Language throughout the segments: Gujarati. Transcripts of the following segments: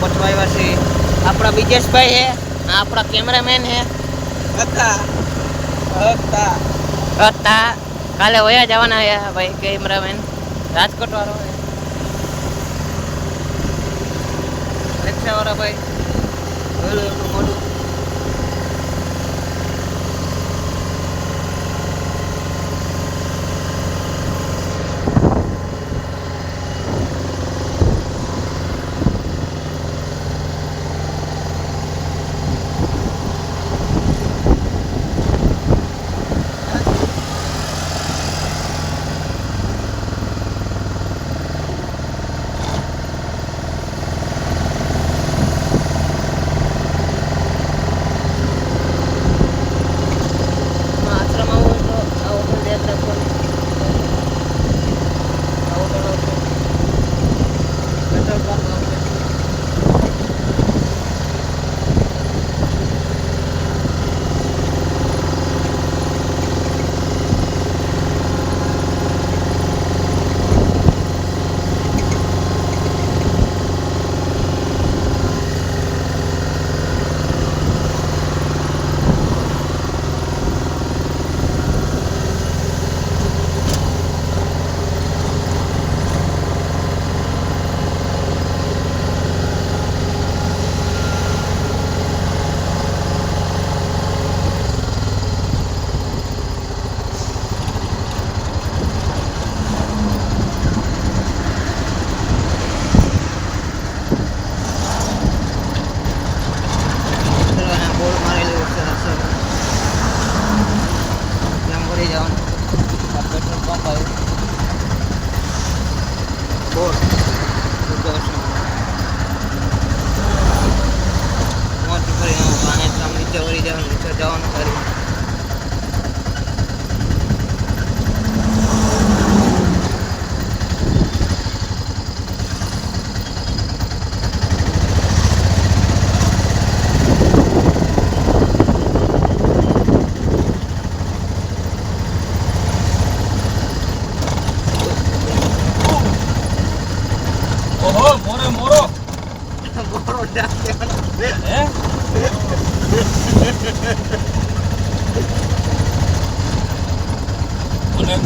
પહોંચવા આવ્યા છે આપણા વિજેશભાઈ છે, આપણા કેમેરામેન છે હતા કાલે વયા જવાના છે ભાઈ કેમેરામેન રાજકોટ વાળો રિક્ષા વાળા ભાઈ એમનું મોઢું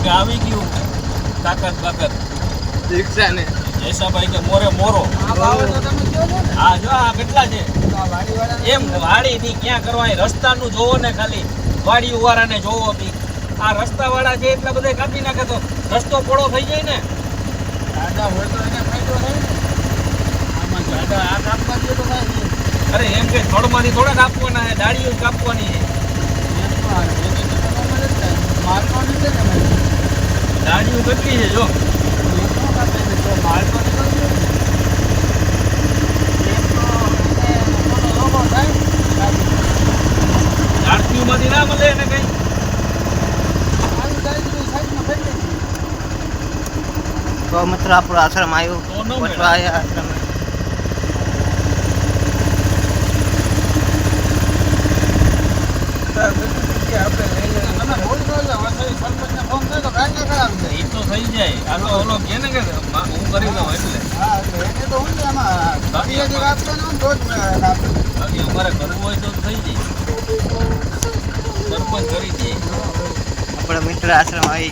આવી ગયું તાકાત બાકત રિક્ષા ને જયસાભાઈ કે મોરે મોરો હા જો આ કેટલા છે એમ વાડી ની ક્યાં કરવાય રસ્તાનું જોવો ને ખાલી વાડી વાળાને જોવો બી આ રસ્તા વાળા છે એટલા બધા કાપી નાખે તો રસ્તો પોળો થઈ જાય ને દાદા હોય તો એને ફાયદો નહીં આમાં દાદા આ કાપવા દે તો કાંઈ અરે એમ કે થોડમાંથી થોડા કાપવાના છે દાડીઓ કાપવાની છે દાડીઓ કેટલી છે જો ઝાડતીઓમાંથી ના મળે એને કઈ તો મિત્રો આપણો આશ્રમ આવ્યો પહોંચવા આવ્યા આશ્રમ ઈ તો થઈ જાય આ તો ઓલો કે ને કે હું કરી દઉં એટલે બાકી અમારે કરવું હોય તો થઈ જાય સરપંચ કરી દે આપણા મિત્ર આશ્રમ આવી